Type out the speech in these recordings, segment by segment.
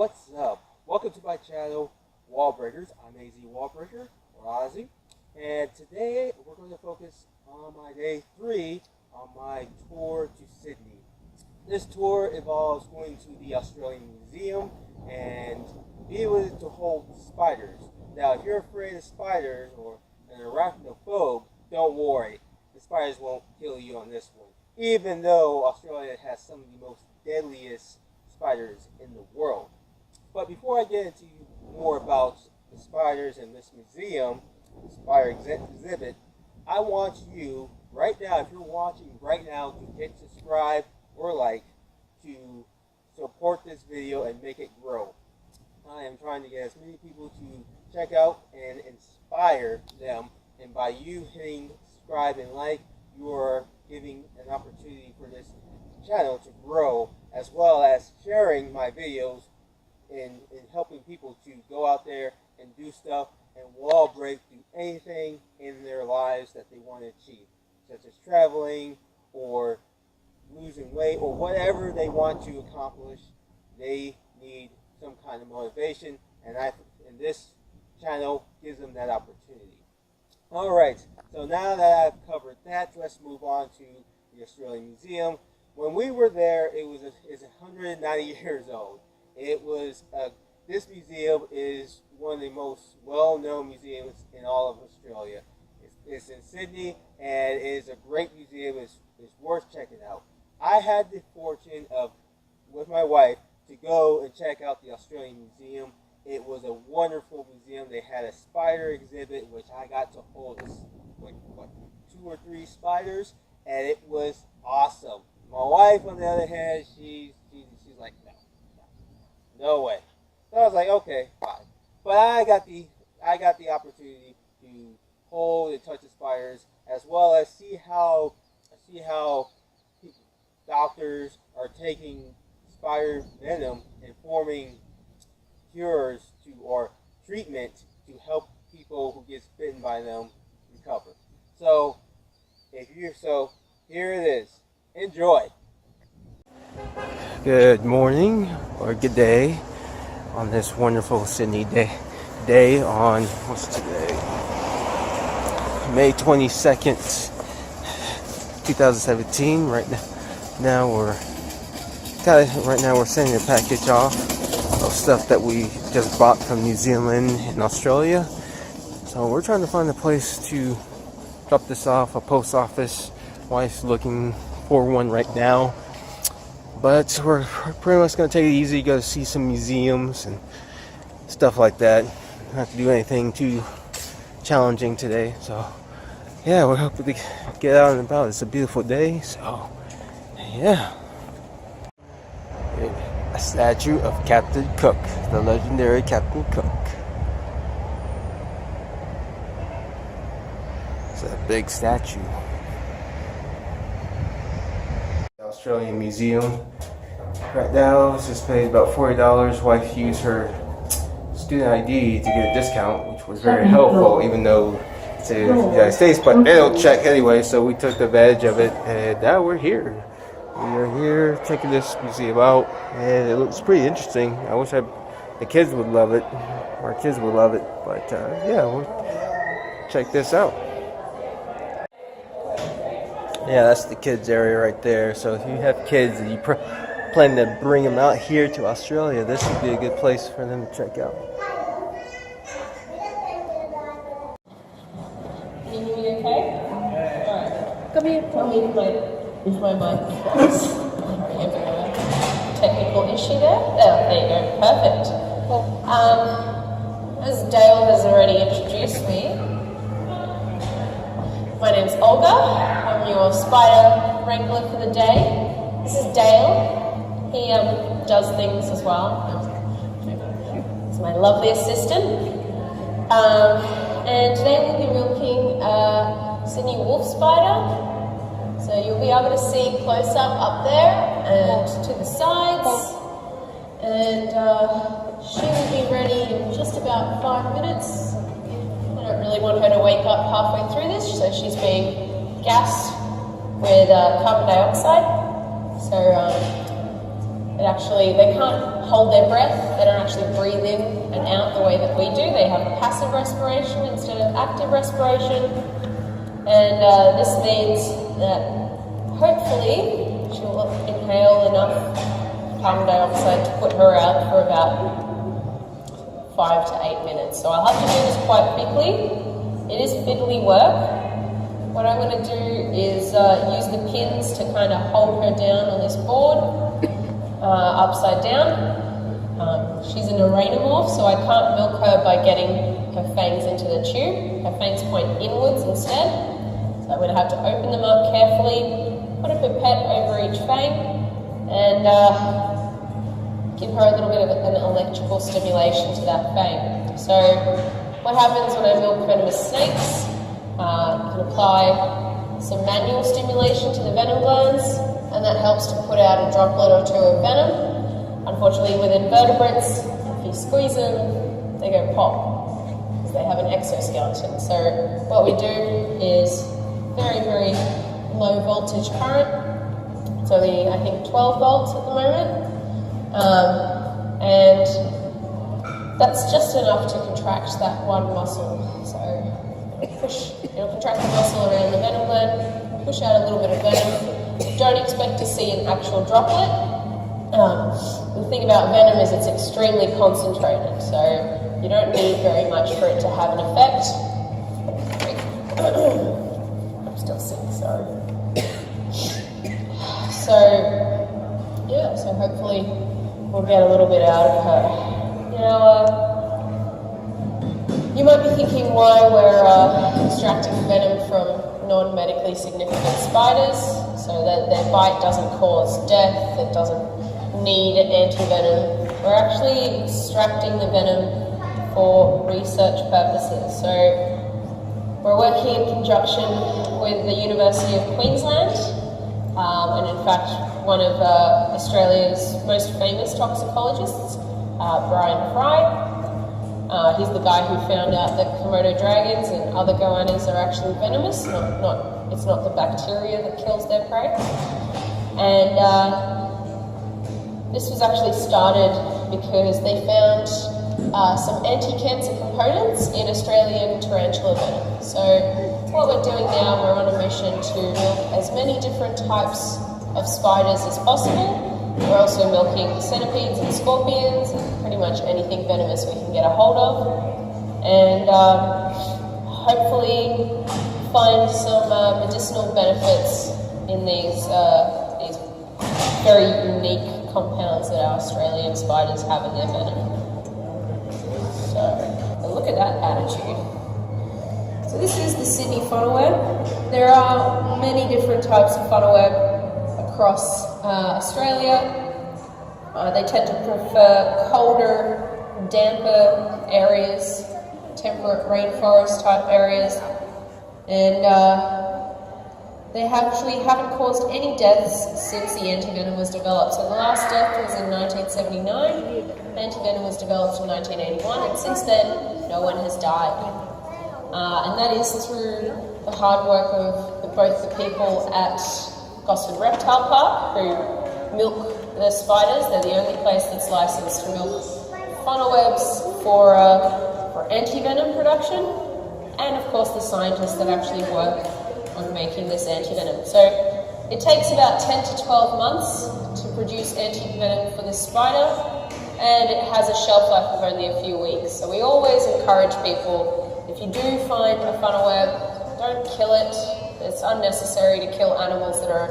What's up? Welcome to my channel, Wall Breakers. I'm AZ Wallbreaker, or Ozzy, and today we're going to focus on my day 3 on my tour to Sydney. This tour involves going to the Australian Museum and be able to hold spiders. Now, if you're afraid of spiders or an arachnophobe, don't worry. The spiders won't kill you on this one, even though Australia has some of the most deadliest spiders in the world. But before I get into more about the spiders in this museum, the spider exhibit, I want you right now, if you're watching right now, to hit subscribe or like to support this video and make it grow. I am trying to get as many people to check out and inspire them, and by you hitting subscribe and like, you are giving an opportunity for this channel to grow, as well as sharing my videos and helping people to go out there and do stuff and wall break, do anything in their lives that they want to achieve, such as traveling or losing weight or whatever they want to accomplish. They need some kind of motivation, and this channel gives them that opportunity. Alright, so now that I've covered that, let's move on to the Australian Museum. When we were there, it's 190 years old. It was this museum is one of the most well-known museums in all of Australia. It's in Sydney, and it is a great museum. It's worth checking out. I had the fortune of, with my wife, to go and check out the Australian Museum. It was a wonderful museum. They had a spider exhibit, which I got to hold like 2 or 3 spiders, and it was awesome. My wife, on the other hand, she's like, no way. So I was like, okay, fine. But I got the opportunity to hold and touch the spiders, as well as see how doctors are taking spider venom and forming cures or treatment to help people who get bitten by them recover. So here it is. Enjoy. Good morning or good day on this wonderful Sydney day on, what's today? May 22nd, 2017. Right now we're sending a package off of stuff that we just bought from New Zealand and Australia. So we're trying to find a place to drop this off, a post office. Wife's looking for one right now. But we're pretty much going to take it easy, go see some museums and stuff like that. Not have to do anything too challenging today. So, yeah, we're hoping to get out and about. It's a beautiful day, so, yeah. A statue of Captain Cook, the legendary Captain Cook. It's a big statue. Australian Museum. Right now, it's just paid about $40. Wife used her student ID to get a discount, which was very helpful, even though it's in the United States, but they don't check anyway, so we took advantage of it, and now we're here. We are here checking this museum out, and it looks pretty interesting. I wish the kids would love it. Our kids would love it, but yeah, we'll check this out. Yeah, that's the kids area right there. So if you have kids and you plan to bring them out here to Australia, this would be a good place for them to check out. Can you hear me okay? Alright. Come here. Tell me if my mic works. Technical issue there? Oh, there you go. Perfect. As Dale has already introduced me, my name's Olga. I'm your spider wrangler for the day. This is Dale. He does things as well. He's my lovely assistant. And today we'll be looking at Sydney wolf spider. So you'll be able to see close up there and to the sides. And she will be ready in just about 5 minutes. I don't really want her to wake up halfway through this, so she's being gassed with carbon dioxide. So they can't hold their breath, they don't actually breathe in and out the way that we do. They have passive respiration instead of active respiration. And this means that hopefully she'll inhale enough carbon dioxide to put her out for about 5 to 8 minutes. So I'll have to do this quite quickly. It is fiddly work. What I'm going to do is use the pins to kind of hold her down on this board, upside down. She's an aweome, so I can't milk her by getting her fangs into the tube. Her fangs point inwards instead. So I'm going to have to open them up carefully, put a pipette over each fang, and give her a little bit of an electrical stimulation to that fang. So what happens when I milk venomous snakes? You can apply some manual stimulation to the venom glands, and that helps to put out a droplet or two of venom. Unfortunately, with invertebrates, if you squeeze them, they go pop, because they have an exoskeleton. So what we do is very, very low voltage current. It's only, I think, 12 volts at the moment. And that's just enough to contract that one muscle. So it'll contract the muscle around the venom gland, push out a little bit of venom. Don't expect to see an actual droplet. The thing about venom is it's extremely concentrated, so you don't need very much for it to have an effect. I'm still sick, sorry. So, yeah, so hopefully we'll get a little bit out of her. Now, you might be thinking why we're extracting venom from non-medically significant spiders, so that their bite doesn't cause death, it doesn't need anti-venom. We're actually extracting the venom for research purposes. So we're working in conjunction with the University of Queensland, and in fact one of Australia's most famous toxicologists, Brian Fry. He's the guy who found out that Komodo dragons and other goannas are actually venomous. It's not the bacteria that kills their prey. And this was actually started because they found some anti-cancer components in Australian tarantula venom. So what we're doing now, we're on a mission to milk as many different types of spiders as possible. We're also milking centipedes and scorpions and pretty much anything venomous we can get a hold of. And hopefully find some medicinal benefits in these very unique compounds that our Australian spiders have in their venom. So, look at that attitude. So this is the Sydney funnel web. There are many different types of funnel web across Australia. They tend to prefer colder, damper areas, temperate rainforest type areas, and they actually haven't caused any deaths since the antivenom was developed. So the last death was in 1979, antivenom was developed in 1981, and since then no one has died. And that is through the hard work of both the people at Gosford Reptile Park, who milk the spiders. They're the only place that's licensed to milk funnel webs for antivenom production, and of course the scientists that actually work on making this antivenom. So it takes about 10 to 12 months to produce antivenom for this spider, and it has a shelf life of only a few weeks. So we always encourage people, if you do find a funnel web, don't kill it. It's unnecessary to kill animals that are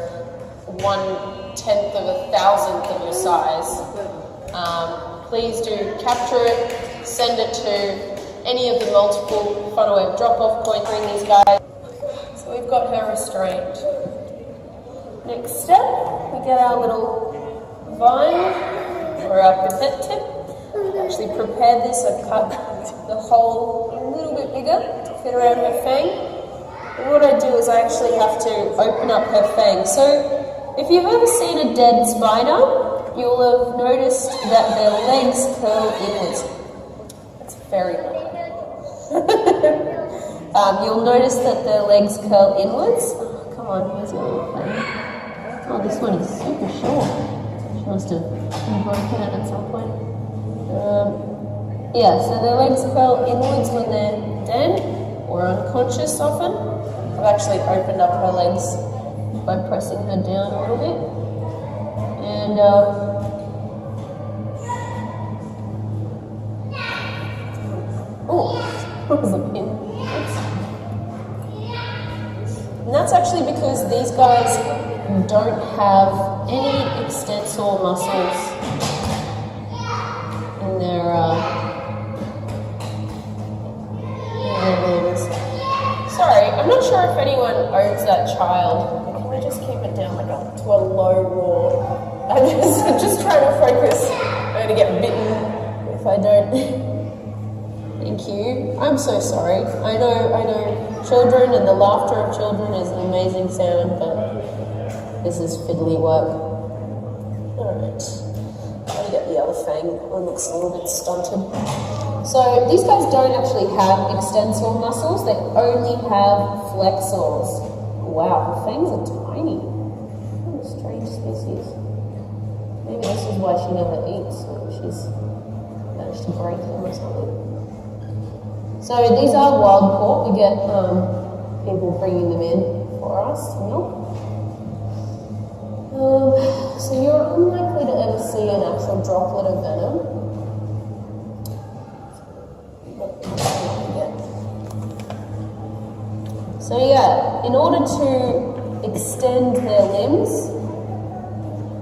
1/10 of a thousandth of your size. Please do capture it, send it to any of the multiple funnel web drop-off points. Bring these guys. So we've got her restrained. Next step, we get our little vine or our pipette tip. I actually prepared this. I cut the hole a little bit bigger to fit around her fang. And what I do is I actually have to open up her fang. So if you've ever seen a dead spider, you'll have noticed that their legs curl inwards. That's very good. You'll notice that their legs curl inwards. Oh, come on, where's my little fang? Oh, this one is super short. Must have been broken at some point. Yeah, so their legs curl inwards when they're dead or unconscious often. I've actually opened up her legs by pressing her down a little bit. And oh, that was a pin. Oops. And that's actually because these guys don't have any extensor muscles in their limbs. Sorry, I'm not sure if anyone owns that child. Can we just keep it down like to a low roar? I'm just trying to focus. I'm going to get bitten if I don't. Thank you. I'm so sorry. I know children and the laughter of children is an amazing sound, but this is fiddly work. Alright. Let me get the other fang. That one looks a little bit stunted. So these guys don't actually have extensor muscles, they only have flexors. Wow, the fangs are tiny. What a strange species. Maybe this is why she never eats, or she's managed to break them or something. So these are wild caught. We get people bringing them in for us to milk. So you're unlikely to ever see an actual droplet of venom. So yeah, in order to extend their limbs,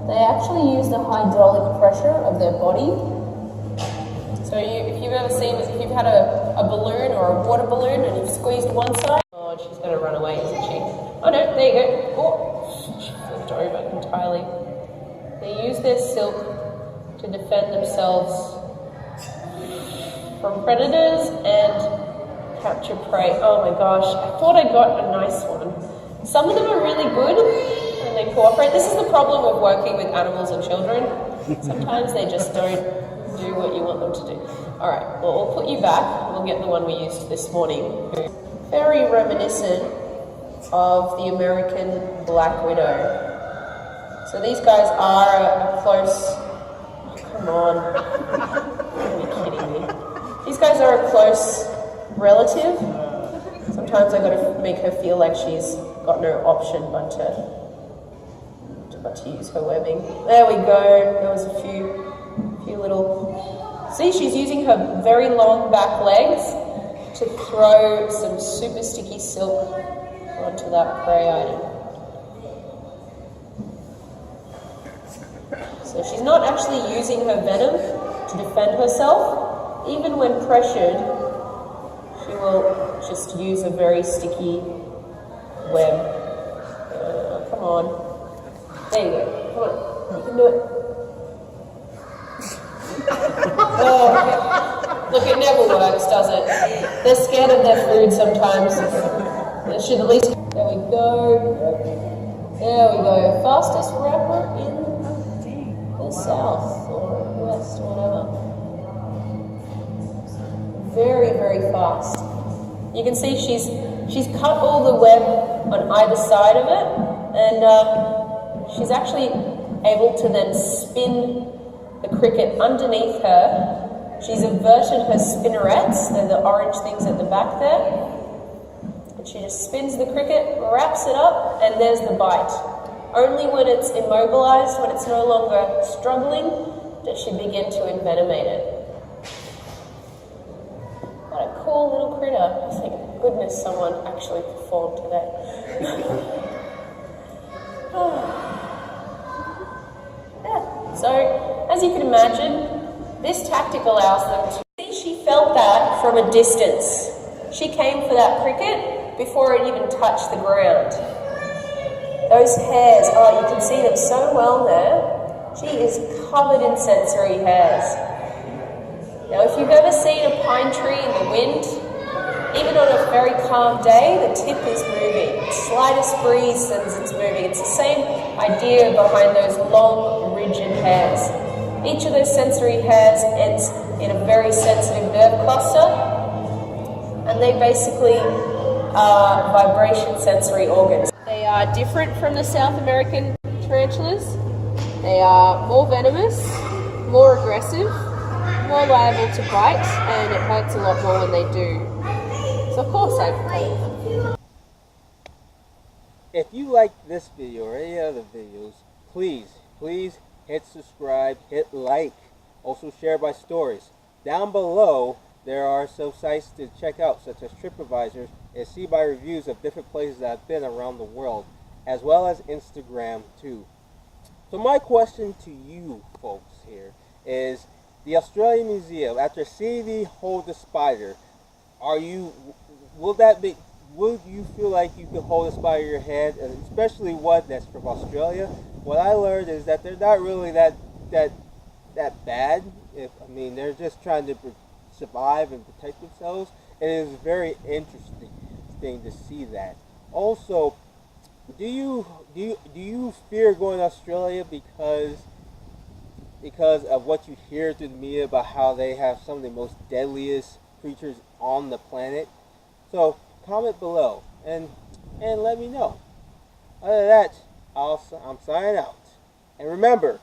they actually use the hydraulic pressure of their body. So if you've ever seen this, if you've had a balloon or a water balloon and you've squeezed one side, oh, she's going to run away, isn't she? Oh no, there you go. Oh, she flipped over entirely. They use their silk to defend themselves from predators and capture prey. Oh my gosh, I thought I got a nice one. Some of them are really good and they cooperate. This is the problem of working with animals and children. Sometimes they just don't do what you want them to do. Alright, well we'll put you back. We'll get the one we used this morning. Very reminiscent of the American black widow. So these guys are a close... Oh, come on. Are you kidding me? These guys are a close relative. Sometimes I gotta make her feel like she's got no option but to use her webbing. There we go. There was a few little... See, she's using her very long back legs to throw some super sticky silk onto that prey item. So she's not actually using her venom to defend herself. Even when pressured, she will just use a very sticky web. Come on. There you go. Come on. You can do it. Oh, look, it never works, does it? They're scared of their food sometimes. They should at least... There we go. There we go. Fastest rapper in the south or west or whatever. Very, very fast. You can see she's cut all the web on either side of it, and she's actually able to then spin the cricket underneath her. She's inverted her spinnerets, they're the orange things at the back there. And she just spins the cricket, wraps it up, and there's the bite. Only when it's immobilized, when it's no longer struggling, does she begin to envenomate it. What a cool little critter. Thank goodness someone actually performed today. Yeah. So, as you can imagine, this tactic allows them to see. She felt that from a distance. She came for that cricket before it even touched the ground. Those hairs, oh, you can see them so well there. She is covered in sensory hairs. Now, if you've ever seen a pine tree in the wind, even on a very calm day, the tip is moving. The slightest breeze sends it's moving. It's the same idea behind those long, rigid hairs. Each of those sensory hairs ends in a very sensitive nerve cluster, and they basically are vibration sensory organs. They are different from the South American tarantulas. They are more venomous, more aggressive, more liable to bite, and it hurts a lot more when they do. So of course I avoid them. If you like this video or any other videos, please hit subscribe, hit like, also share my stories. Down below, there are some sites to check out, such as Tripadvisor, and see my reviews of different places that I've been around the world, as well as Instagram too. So my question to you folks here is, the Australian Museum, after seeing me hold the spider, would you feel like you could hold a spider in your hand, and especially one that's from Australia? What I learned is that they're not really that bad. They're just trying to survive and protect themselves. And it is very interesting to see that. Also, do you fear going to Australia because of what you hear through the media about how they have some of the most deadliest creatures on the planet? So comment below and let me know. Other than that, I'm signing out. And remember,